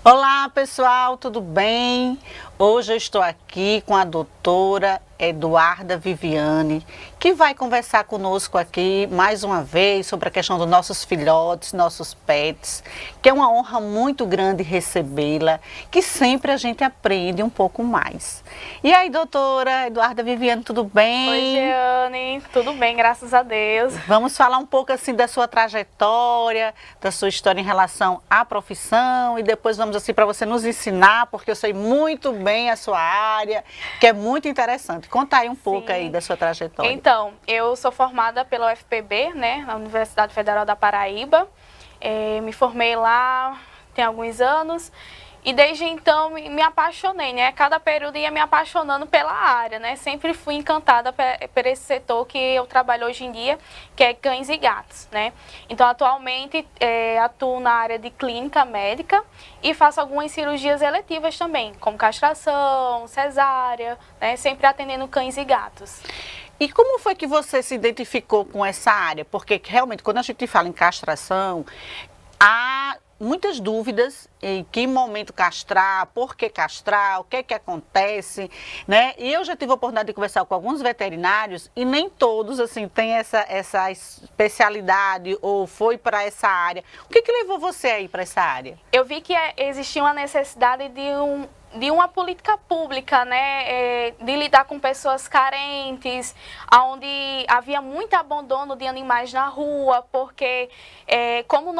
Olá pessoal, tudo bem? Hoje eu estou aqui com a doutora Eduarda Viviane, que vai conversar conosco aqui mais uma vez sobre a questão dos nossos filhotes, nossos pets, que é uma honra muito grande recebê-la, que sempre a gente aprende um pouco mais. E aí, doutora Eduarda Viviane, tudo bem? Oi, Jeane, tudo bem, graças a Deus. Vamos falar um pouco assim da sua trajetória, da sua história em relação à profissão e depois vamos assim para você nos ensinar, porque eu sei muito bem a sua área, que é muito interessante. Conta aí um pouco aí da sua trajetória. Então, eu sou formada pela UFPB, né, na Universidade Federal da Paraíba. Me formei lá tem alguns anos. E desde então me apaixonei, né? Cada período ia me apaixonando pela área, né? Sempre fui encantada por esse setor que eu trabalho hoje em dia, que é cães e gatos, né? Então, atualmente, atuo na área de clínica médica e faço algumas cirurgias eletivas também, como castração, cesárea, né? Sempre atendendo cães e gatos. E como foi que você se identificou com essa área? Porque realmente, quando a gente fala em castração, há muitas dúvidas em que momento castrar, por que castrar, o que é que acontece, né? E eu já tive a oportunidade de conversar com alguns veterinários e nem todos, assim, têm essa especialidade ou foi para essa área. O que levou você aí para essa área? Eu vi que existia uma necessidade de uma política pública, né, de lidar com pessoas carentes, onde havia muito abandono de animais na rua, porque como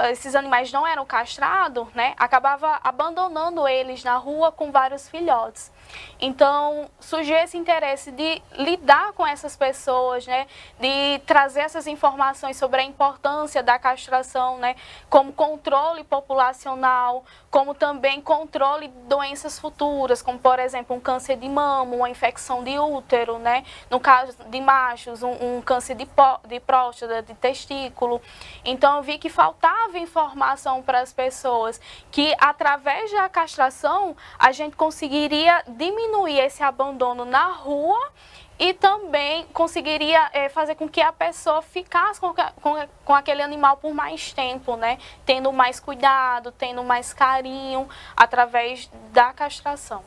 esses animais não eram castrados, né, acabava abandonando eles na rua com vários filhotes. Então, surgiu esse interesse de lidar com essas pessoas, né, de trazer essas informações sobre a importância da castração, né, como controle populacional, como também controle de doenças futuras, como, por exemplo, um câncer de mama, uma infecção de útero, né, no caso de machos, um câncer de próstata, de testículo. Então, eu vi que faltava informação para as pessoas, que através da castração a gente conseguiria diminuir esse abandono na rua e também conseguiria fazer com que a pessoa ficasse com aquele animal por mais tempo, né? Tendo mais cuidado, tendo mais carinho através da castração.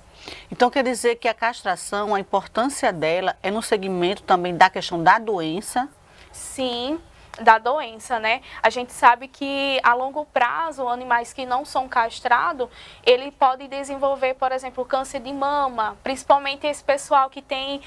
Então quer dizer que a castração, a importância dela é no segmento também da questão da doença? Sim, da doença, né? A gente sabe que a longo prazo, animais que não são castrados, ele pode desenvolver, por exemplo, câncer de mama, principalmente esse pessoal que tem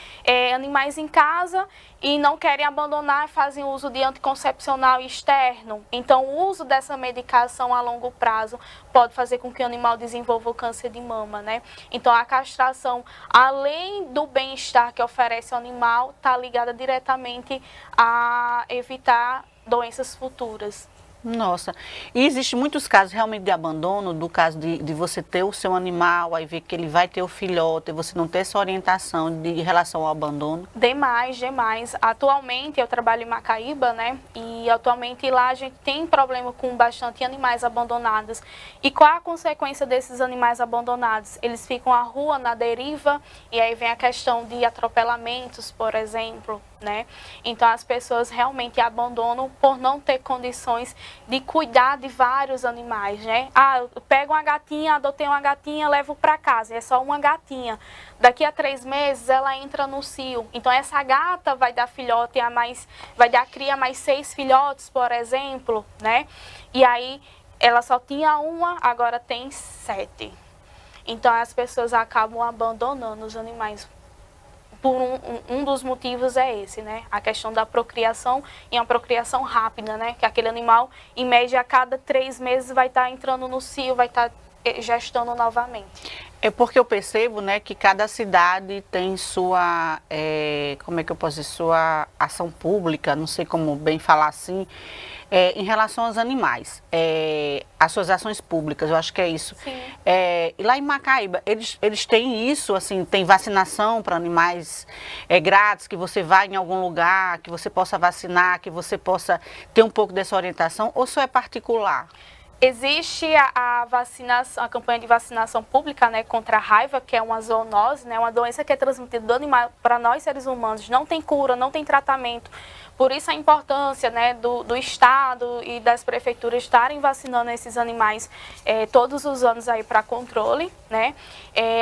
animais em casa e não querem abandonar, fazem uso de anticoncepcional externo. Então, o uso dessa medicação a longo prazo pode fazer com que o animal desenvolva o câncer de mama, né? Então, a castração, além do bem-estar que oferece ao animal, está ligada diretamente a evitar doenças futuras. Nossa, e existe muitos casos realmente de abandono, do caso de você ter o seu animal, aí ver que ele vai ter o filhote, você não ter essa orientação de relação ao abandono? Demais, demais. Atualmente eu trabalho em Macaíba, né? E atualmente lá a gente tem problema com bastante animais abandonados. E qual a consequência desses animais abandonados? Eles ficam à rua, na deriva, e aí vem a questão de atropelamentos, por exemplo, né? Então as pessoas realmente abandonam por não ter condições de cuidar de vários animais, né? Ah, eu pego uma gatinha, adotei uma gatinha, levo para casa, é só uma gatinha. Daqui a 3 meses ela entra no cio. Então essa gata vai dar filhote vai dar cria mais 6 filhotes, por exemplo, né? E aí ela só tinha uma, agora tem 7. Então as pessoas acabam abandonando os animais. Por um dos motivos é esse, né? A questão da procriação e uma procriação rápida, né? Que aquele animal, em média, a cada 3 meses vai estar entrando no cio, vai estar gestando novamente. É porque eu percebo, né, que cada cidade tem sua, como é que eu posso dizer, sua ação pública, não sei como bem falar assim, em relação aos animais, as suas ações públicas, eu acho que é isso. Sim. E lá em Macaíba, eles têm isso, assim, tem vacinação para animais grátis, que você vai em algum lugar, que você possa vacinar, que você possa ter um pouco dessa orientação, ou só é particular? Existe a vacinação, a campanha de vacinação pública, né, contra a raiva, que é uma zoonose, né, uma doença que é transmitida do animal para nós seres humanos. Não tem cura, não tem tratamento, Por isso a importância, né, do Estado e das prefeituras estarem vacinando esses animais todos os anos aí para controle, né?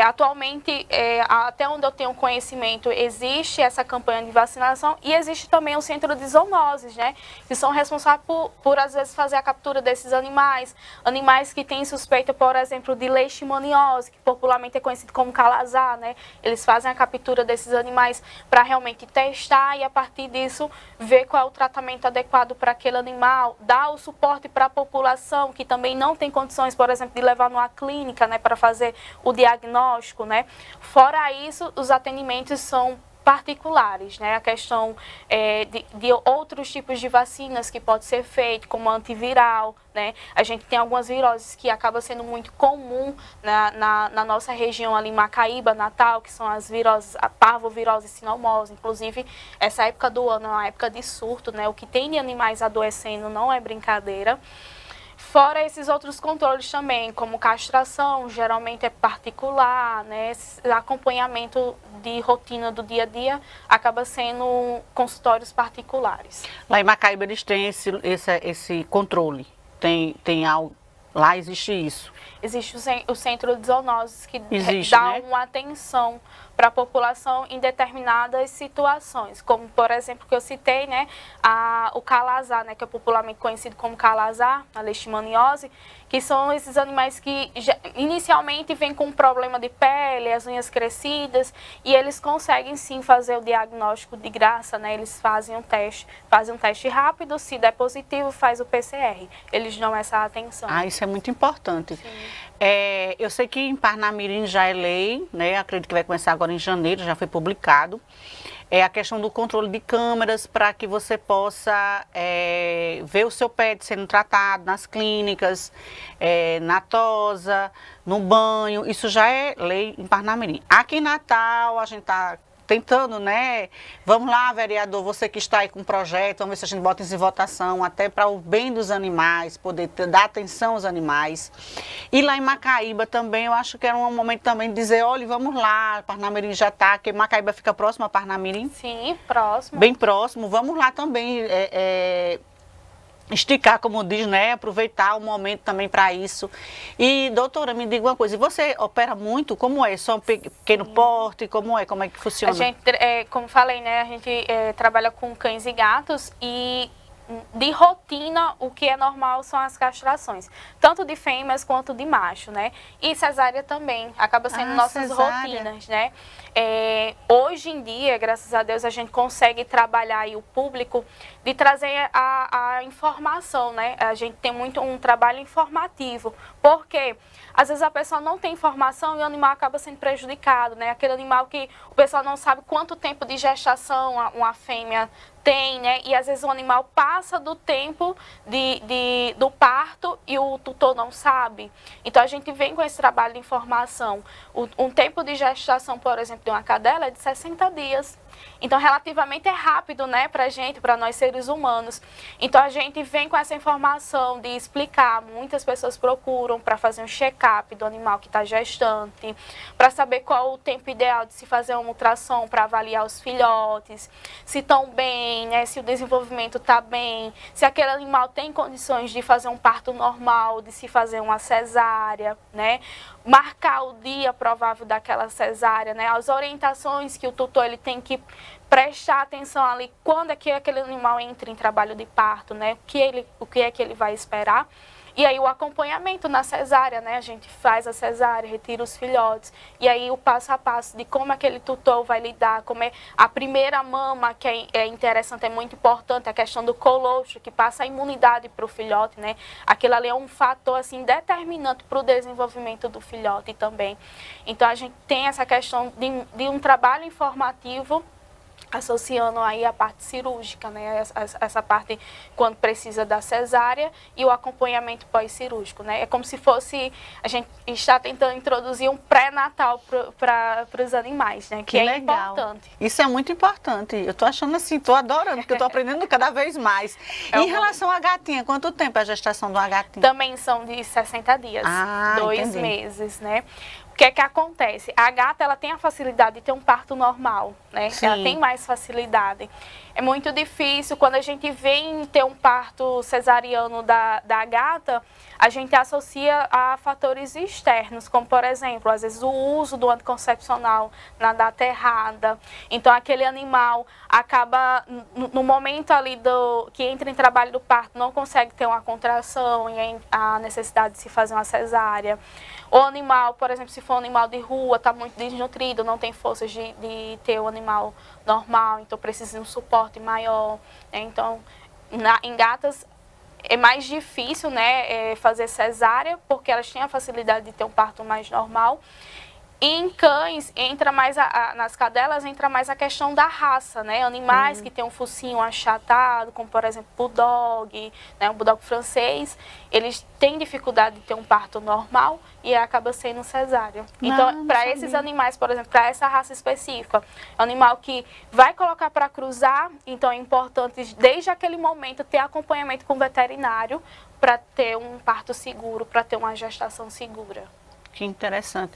Atualmente, até onde eu tenho conhecimento, existe essa campanha de vacinação e existe também o centro de zoonoses, né? Que são responsáveis por às vezes fazer a captura desses animais que têm suspeita, por exemplo, de leishmaniose, que popularmente é conhecido como calazar, né? Eles fazem a captura desses animais para realmente testar e a partir disso ver qual é o tratamento adequado para aquele animal, dar o suporte para a população que também não tem condições, por exemplo, de levar numa clínica, né, para fazer o diagnóstico, né? Fora isso, os atendimentos são particulares, né? A questão de outros tipos de vacinas que pode ser feito, como antiviral, né? A gente tem algumas viroses que acaba sendo muito comum na nossa região ali, Macaíba, Natal, que são as viroses, a parvovirose e sinomose. Inclusive, essa época do ano é uma época de surto, né? O que tem de animais adoecendo não é brincadeira. Fora esses outros controles também, como castração, geralmente é particular, né? Esse acompanhamento de rotina do dia a dia acaba sendo consultórios particulares. Lá em Macaíba eles têm esse controle, tem algo, lá existe isso? Existe o centro de zoonoses que existe, dá, né, uma atenção para a população em determinadas situações, como por exemplo que eu citei, né, o calazar, né, que é popularmente conhecido como calazar, a leishmaniose, que são esses animais que inicialmente vêm com um problema de pele, as unhas crescidas, e eles conseguem sim fazer o diagnóstico de graça, né, eles fazem um teste rápido, se der positivo faz o PCR, eles dão essa atenção. Isso é muito importante. Eu sei que em Parnamirim já é lei, né, acredito que vai começar agora em janeiro, já foi publicado, a questão do controle de câmeras para que você possa ver o seu pet sendo tratado nas clínicas, na tosa, no banho, isso já é lei em Parnamirim. Aqui em Natal a gente está tentando, né? Vamos lá, vereador, você que está aí com o projeto, vamos ver se a gente bota isso em votação, até para o bem dos animais, poder dar atenção aos animais. E lá em Macaíba também, eu acho que era um momento também de dizer, olha, vamos lá, Parnamirim já está, que Macaíba fica próximo a Parnamirim. Sim, próximo. Bem próximo, vamos lá também, esticar, como diz, né? Aproveitar o momento também para isso. E, doutora, me diga uma coisa, você opera muito? Como é? Só um pequeno porte? Como é que funciona? A gente, como falei, né? A gente trabalha com cães e gatos e de rotina, o que é normal são as castrações, tanto de fêmeas quanto de macho, né? E cesárea também, acaba sendo nossas rotinas, né? Hoje em dia, graças a Deus, a gente consegue trabalhar aí o público de trazer a informação, né? A gente tem muito um trabalho informativo, porque às vezes a pessoa não tem informação e o animal acaba sendo prejudicado, né? Aquele animal que o pessoal não sabe quanto tempo de gestação uma fêmea tem, né? E às vezes o animal passa do tempo do parto e o tutor não sabe. Então a gente vem com esse trabalho de informação. Um tempo de gestação, por exemplo, de uma cadela é de 60 dias. Então, relativamente é rápido, né, pra gente, para nós seres humanos. Então, a gente vem com essa informação de explicar. Muitas pessoas procuram para fazer um check-up do animal que está gestante, para saber qual o tempo ideal de se fazer uma ultrassom para avaliar os filhotes, se estão bem, né, se o desenvolvimento está bem, se aquele animal tem condições de fazer um parto normal, de se fazer uma cesárea, né, marcar o dia provável daquela cesárea, né, as orientações que o tutor ele tem que prestar atenção ali quando é que aquele animal entra em trabalho de parto, né? O que é que ele vai esperar. E aí o acompanhamento na cesárea, né? A gente faz a cesárea, retira os filhotes. E aí o passo a passo de como aquele tutor vai lidar, como é a primeira mama, que é interessante, é muito importante, a questão do colostro, que passa a imunidade para o filhote, né? Aquilo ali é um fator, assim, determinante para o desenvolvimento do filhote também. Então a gente tem essa questão de um trabalho informativo associando aí a parte cirúrgica, né? Essa parte quando precisa da cesárea e o acompanhamento pós-cirúrgico, né? É como se fosse, a gente está tentando introduzir um pré-natal para os animais, né? Que é legal. Importante. Isso é muito importante. Eu tô achando assim, tô adorando, porque eu tô aprendendo cada vez mais. Em relação à gatinha, quanto tempo é a gestação de uma gatinha? Também são de 60 dias, 2 meses, né? O que é que acontece? A gata, ela tem a facilidade de ter um parto normal, né? Sim. Ela tem mais facilidade. É muito difícil, quando a gente vem ter um parto cesariano da gata, a gente associa a fatores externos, como, por exemplo, às vezes o uso do anticoncepcional na data errada. Então, aquele animal acaba, no momento ali que entra em trabalho do parto, não consegue ter uma contração e a necessidade de se fazer uma cesárea. O animal, por exemplo, se for um animal de rua, está muito desnutrido, não tem forças de ter o animal normal, então precisa de um suporte maior. Então, em gatas é mais difícil, né, fazer cesárea, porque elas têm a facilidade de ter um parto mais normal. E em cães, entra mais nas cadelas, entra mais a questão da raça, né? Animais que têm um focinho achatado, como por exemplo o bulldog, né? O bulldog francês, eles têm dificuldade de ter um parto normal e acaba sendo cesárea. Então, para esses animais, por exemplo, para essa raça específica, é um animal que vai colocar para cruzar, então é importante desde aquele momento ter acompanhamento com o veterinário para ter um parto seguro, para ter uma gestação segura. Que interessante.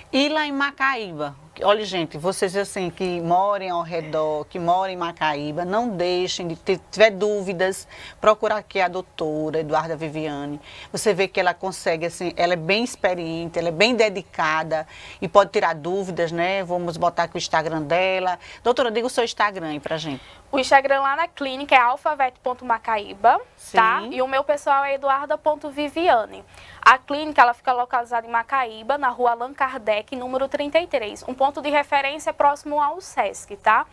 E lá em Macaíba, olha, gente, vocês assim que moram ao redor, que moram em Macaíba, não deixem de tiver dúvidas, procurar aqui a doutora Eduarda Viviane. Você vê que ela consegue, assim, ela é bem experiente, ela é bem dedicada e pode tirar dúvidas, né? Vamos botar aqui o Instagram dela. Doutora, diga o seu Instagram aí pra gente. O Instagram lá na clínica é alfavet.macaíba, tá? E o meu pessoal é eduarda.viviane. A clínica, ela fica localizada em Macaíba, na rua Allan Kardec, número 33. Um ponto de referência próximo ao SESC, tá?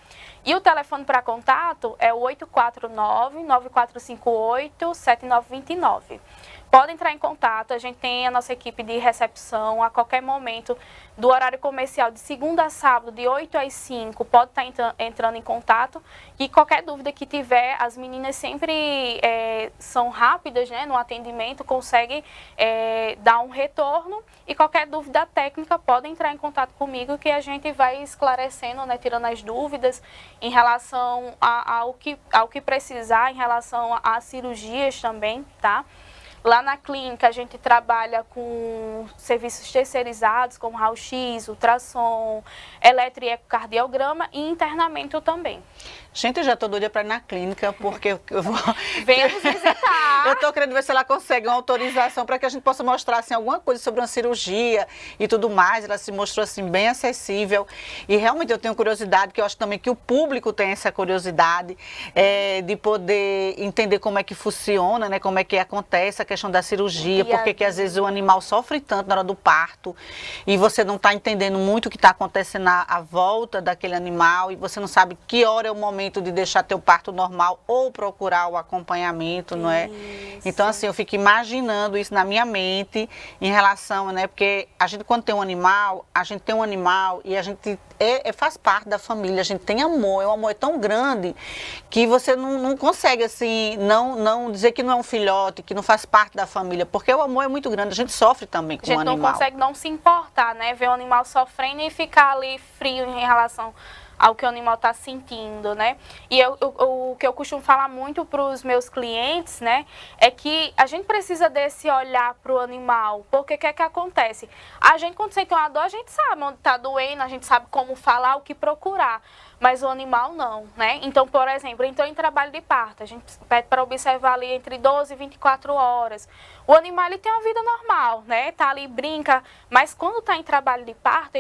E o telefone para contato é o 849-9458-7929. Pode entrar em contato, a gente tem a nossa equipe de recepção a qualquer momento do horário comercial de segunda a sábado, de 8 às 5, pode estar entrando em contato. E qualquer dúvida que tiver, as meninas sempre são rápidas, né, no atendimento, conseguem dar um retorno. E qualquer dúvida técnica pode entrar em contato comigo que a gente vai esclarecendo, né, tirando as dúvidas em relação ao que precisar, em relação a cirurgias também, tá? Lá na clínica a gente trabalha com serviços terceirizados como raio-x, ultrassom, eletroecocardiograma e internamento também. Gente, eu já estou doida para ir na clínica, porque eu vou... Venha nos visitar. Eu estou querendo ver se ela consegue uma autorização para que a gente possa mostrar assim, alguma coisa sobre uma cirurgia e tudo mais. Ela se mostrou assim, bem acessível. E realmente eu tenho curiosidade, que eu acho também que o público tem essa curiosidade de poder entender como é que funciona, né? Como é que acontece a questão da cirurgia, porque que às vezes o animal sofre tanto na hora do parto e você não está entendendo muito o que está acontecendo à volta daquele animal e você não sabe que hora é o momento de deixar teu parto normal ou procurar o acompanhamento, não é? Isso. Então, assim, eu fico imaginando isso na minha mente em relação, né? Porque a gente, quando tem um animal, a gente tem um animal e a gente faz parte da família, a gente tem amor, o amor é tão grande que você não consegue, assim, não dizer que não é um filhote, que não faz parte da família, porque o amor é muito grande, a gente sofre também com o animal. A gente não consegue não se importar, né? Ver o animal sofrendo e ficar ali frio em relação ao que o animal está sentindo, né? E o que eu costumo falar muito para os meus clientes, né, é que a gente precisa desse olhar para o animal, porque o que é que acontece? A gente, quando sente uma dor, a gente sabe onde está doendo, a gente sabe como falar, o que procurar, mas o animal não, né? Então, por exemplo, entrou em trabalho de parto, a gente pede para observar ali entre 12 e 24 horas. O animal, ele tem uma vida normal, né? Tá ali, brinca, mas quando está em trabalho de parto,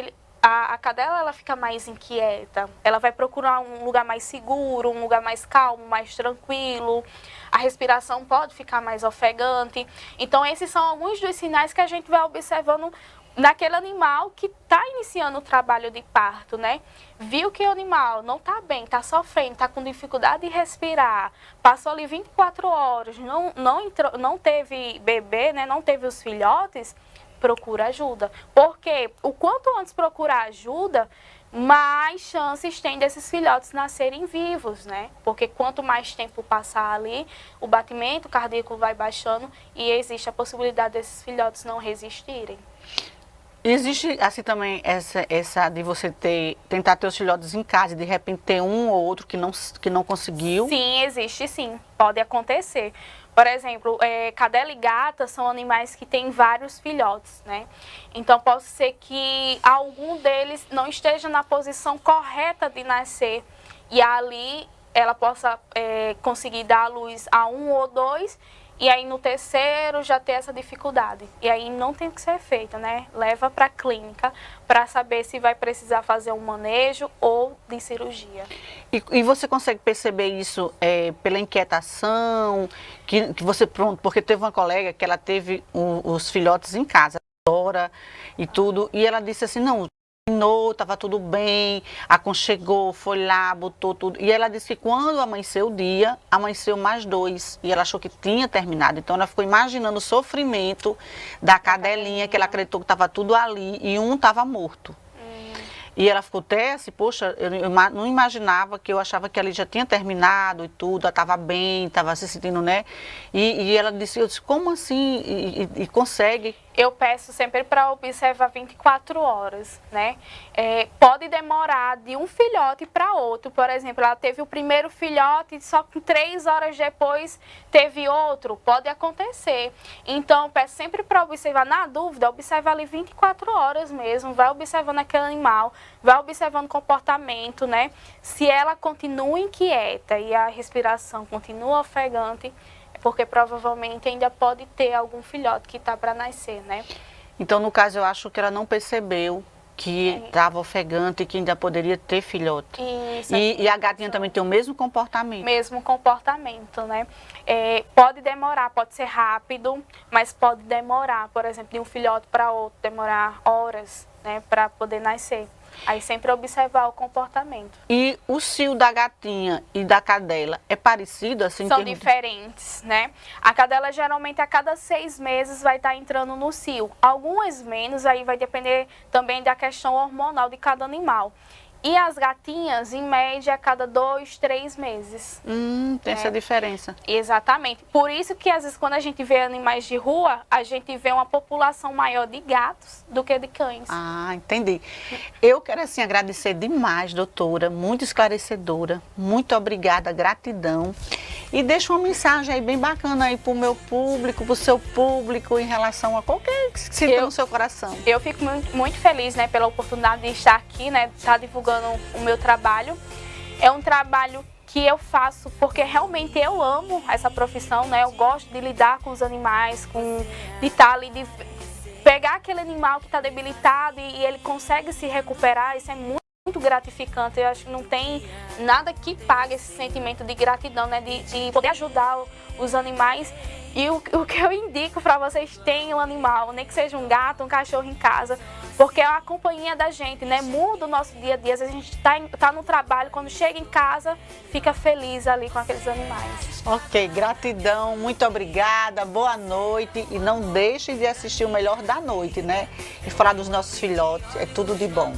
a cadela, ela fica mais inquieta, ela vai procurar um lugar mais seguro, um lugar mais calmo, mais tranquilo, a respiração pode ficar mais ofegante. Então, esses são alguns dos sinais que a gente vai observando naquele animal que está iniciando o trabalho de parto, né? Viu que o animal não está bem, está sofrendo, está com dificuldade de respirar, passou ali 24 horas, não teve bebê, né? Não teve os filhotes, procura ajuda. Porque o quanto antes procurar ajuda, mais chances tem desses filhotes nascerem vivos, né? Porque quanto mais tempo passar ali, o batimento cardíaco vai baixando e existe a possibilidade desses filhotes não resistirem. Existe assim também essa de você tentar ter os filhotes em casa e de repente ter um ou outro que não conseguiu? Sim, existe sim. Pode acontecer. Por exemplo, cadela e gata são animais que têm vários filhotes, né? Então, pode ser que algum deles não esteja na posição correta de nascer e ali ela possa conseguir dar à luz a 1 ou 2, e aí no terceiro já ter essa dificuldade. E aí não tem que ser feito, né? Leva para a clínica para saber se vai precisar fazer um manejo ou de cirurgia. E você consegue perceber isso pela inquietação, que você, pronto, porque teve uma colega que ela teve os filhotes em casa, Dora e tudo, e ela disse assim, não, estava tudo bem, aconchegou, foi lá, botou tudo. E ela disse que quando amanheceu o dia, amanheceu mais 2. E ela achou que tinha terminado. Então ela ficou imaginando o sofrimento da cadelinha, que ela acreditou que estava tudo ali e um estava morto. E ela ficou até assim, poxa, eu não imaginava, que eu achava que ali já tinha terminado e tudo, ela estava bem, estava se sentindo, né? E ela disse, eu disse, como assim? E consegue? Eu peço sempre para observar 24 horas, né? Pode demorar de um filhote para outro. Por exemplo, ela teve o primeiro filhote e só com 3 horas depois teve outro. Pode acontecer. Então, eu peço sempre para observar, na dúvida, observa ali 24 horas mesmo. Vai observando aquele animal, vai observando o comportamento, né? Se ela continua inquieta e a respiração continua ofegante, porque provavelmente ainda pode ter algum filhote que está para nascer, né? Então, no caso, eu acho que ela não percebeu que estava ofegante e que ainda poderia ter filhote. Isso, e a gatinha também tem o mesmo comportamento? Mesmo comportamento, né? Pode demorar, pode ser rápido, mas pode demorar, por exemplo, de um filhote para outro, demorar horas, né, para poder nascer. Aí sempre observar o comportamento. E o cio da gatinha e da cadela é parecido assim? São diferentes, né? A cadela geralmente a cada 6 meses vai estar entrando no cio. Algumas menos, aí vai depender também da questão hormonal de cada animal. E as gatinhas, em média, a cada 2, 3 meses. Tem essa diferença. Exatamente. Por isso que, às vezes, quando a gente vê animais de rua, a gente vê uma população maior de gatos do que de cães. Ah, entendi. Eu quero, assim, agradecer demais, doutora. Muito esclarecedora. Muito obrigada, gratidão. E deixa uma mensagem aí bem bacana aí pro meu público, pro seu público, em relação a qualquer que sinta no seu coração. Eu fico muito feliz, né, pela oportunidade de estar aqui, né, estar divulgando o meu trabalho. É um trabalho que eu faço porque realmente eu amo essa profissão, né? Eu gosto de lidar com os animais, de estar ali, de pegar aquele animal que está debilitado e ele consegue se recuperar. Isso é muito gratificante. Eu acho que não tem nada que pague esse sentimento de gratidão, né? De poder ajudar os animais. E o que eu indico para vocês, tenham um animal, nem que seja um gato, um cachorro em casa, porque é a companhia da gente, né? Muda o nosso dia a dia. Às vezes a gente tá no trabalho, quando chega em casa, fica feliz ali com aqueles animais. Ok, gratidão, muito obrigada, boa noite. E não deixe de assistir o Melhor da Noite, né? E falar dos nossos filhotes, é tudo de bom.